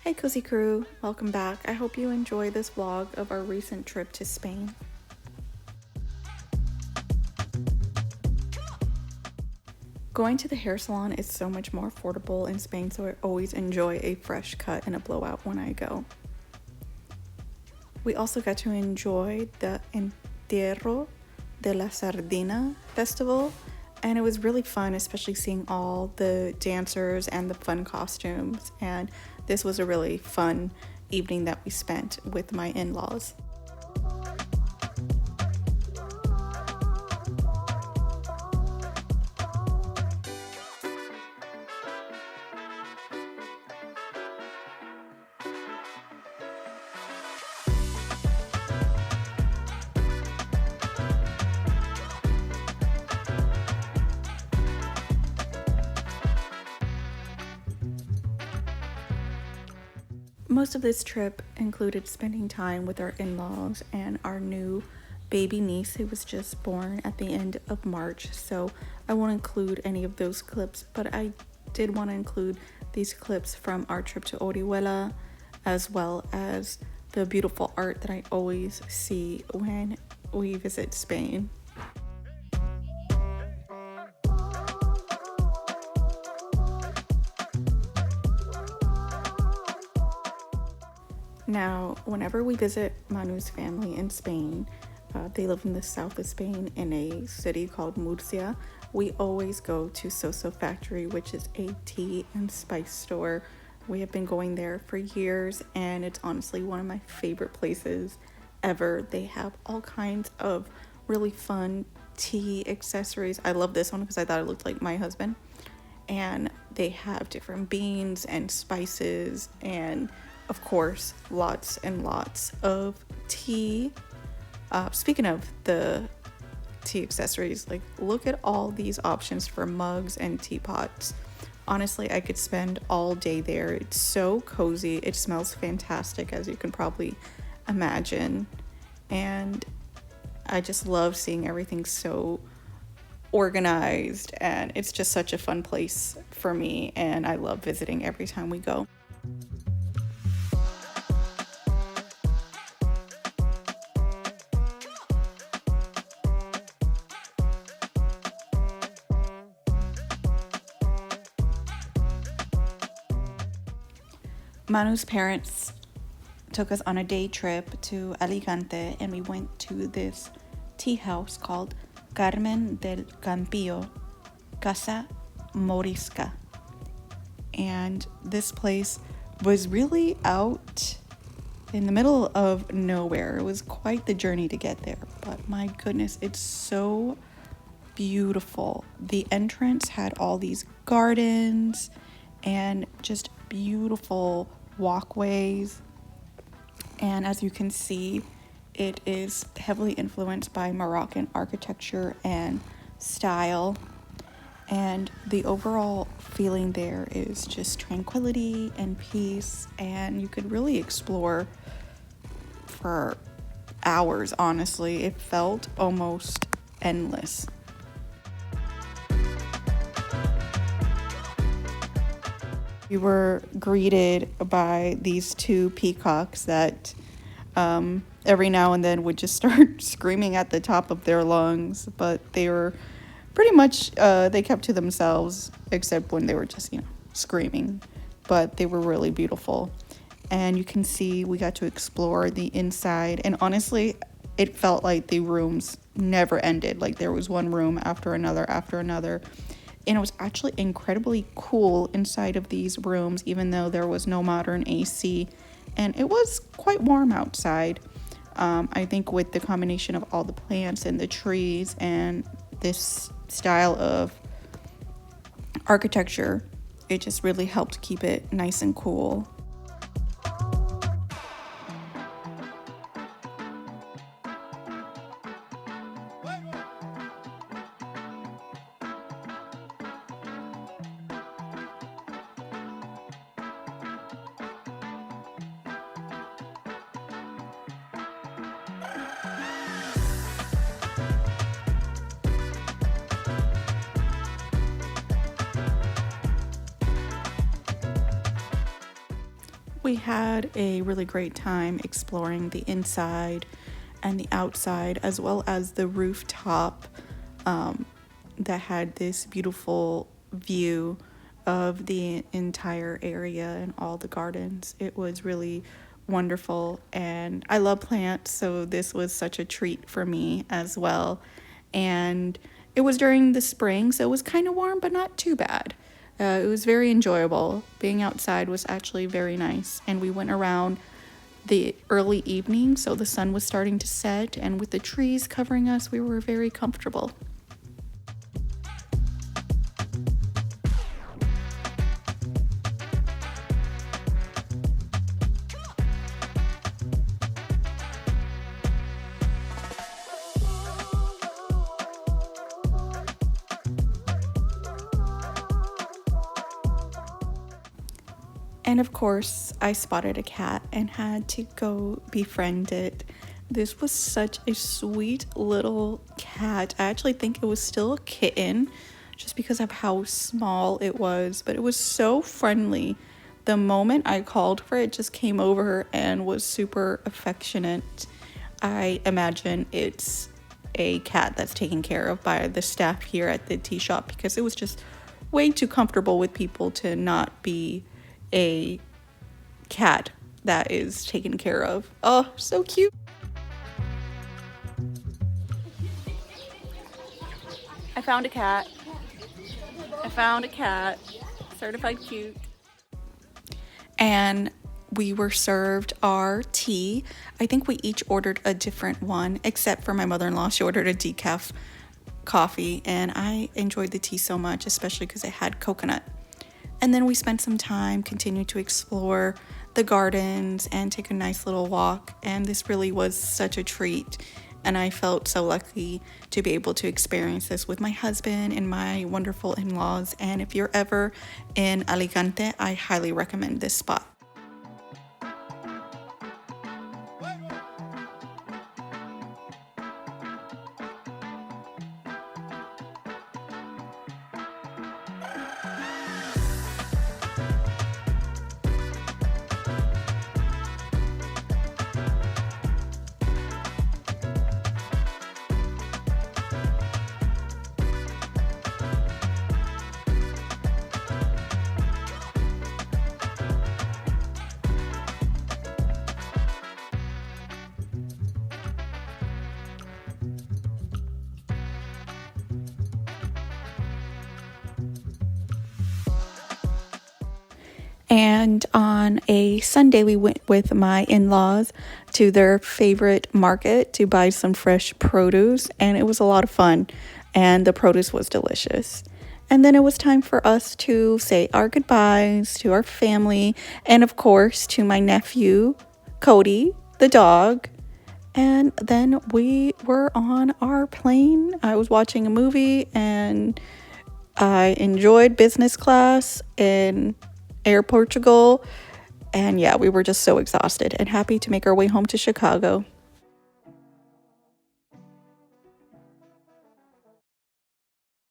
Hey Cozy Crew, welcome back. I hope you enjoy this vlog of our recent trip to Spain. Going to the hair salon is so much more affordable in Spain, so I always enjoy a fresh cut and a blowout when I go. We also got to enjoy the Entierro de la Sardina festival, and it was really fun, especially seeing all the dancers and the fun costumes, and this was a really fun evening that we spent with my in-laws. Most of this trip included spending time with our in-laws and our new baby niece who was just born at the end of March, so I won't include any of those clips, but I did want to include these clips from our trip to Orihuela, as well as the beautiful art that I always see when we visit Spain. Now, whenever we visit Manu's family in Spain, they live in the south of Spain in a city called Murcia. We always go to Soso Factory, which is a tea and spice store. We have been going there for years, and it's honestly one of my favorite places ever. They have all kinds of really fun tea accessories. I love this one because I thought it looked like my husband. And they have different beans and spices and of course lots and lots of tea. Speaking of the tea accessories, like look at all these options for mugs and teapots. Honestly, I could spend all day there. It's so cozy. It smells fantastic, as you can probably imagine, and I just love seeing everything so organized, and it's just such a fun place for me, and I love visiting every time we go. Manu's parents took us on a day trip to Alicante, and we went to this tea house called Carmen del Campillo Casa Morisca, and this place was really out in the middle of nowhere. It was quite the journey to get there, but my goodness, it's so beautiful. The entrance had all these gardens and just beautiful walkways, and as you can see, it is heavily influenced by Moroccan architecture and style, and the overall feeling there is just tranquility and peace, and you could really explore for hours. Honestly, it felt almost endless. We were greeted by these two peacocks that every now and then would just start screaming at the top of their lungs, but they were pretty much, they kept to themselves, except when they were just, screaming, but they were really beautiful. And you can see we got to explore the inside, and honestly, it felt like the rooms never ended. Like there was one room after another, and it was actually incredibly cool inside of these rooms, even though there was no modern AC, and it was quite warm outside. I think with the combination of all the plants and the trees and this style of architecture, it just really helped keep it nice and cool. We had a really great time exploring the inside and the outside, as well as the rooftop that had this beautiful view of the entire area and all the gardens. It was really wonderful, and I love plants, so this was such a treat for me as well. And it was during the spring, so it was kind of warm, but not too bad. It was very enjoyable. Being outside was actually very nice, and we went around the early evening, so the sun was starting to set, and with the trees covering us, we were very comfortable. And of course, I spotted a cat and had to go befriend it. This was such a sweet little cat. I actually think it was still a kitten just because of how small it was, but it was so friendly. The moment I called for it, just came over and was super affectionate. I imagine it's a cat that's taken care of by the staff here at the tea shop because it was just way too comfortable with people to not be a cat that is taken care of. Oh, so cute. I found a cat. Certified cute. And we were served our tea. I think we each ordered a different one, except for my mother-in-law. She ordered a decaf coffee, and I enjoyed the tea so much, especially because it had coconut. And then we spent some time, continued to explore the gardens and take a nice little walk. And this really was such a treat. And I felt so lucky to be able to experience this with my husband and my wonderful in-laws. And if you're ever in Alicante, I highly recommend this spot. And on a Sunday, we went with my in-laws to their favorite market to buy some fresh produce, and it was a lot of fun, and the produce was delicious. And then it was time for us to say our goodbyes to our family, and of course to my nephew, Cody, the dog. And then we were on our plane. I was watching a movie, and I enjoyed business class in Air Portugal, and yeah, we were just so exhausted and happy to make our way home to Chicago.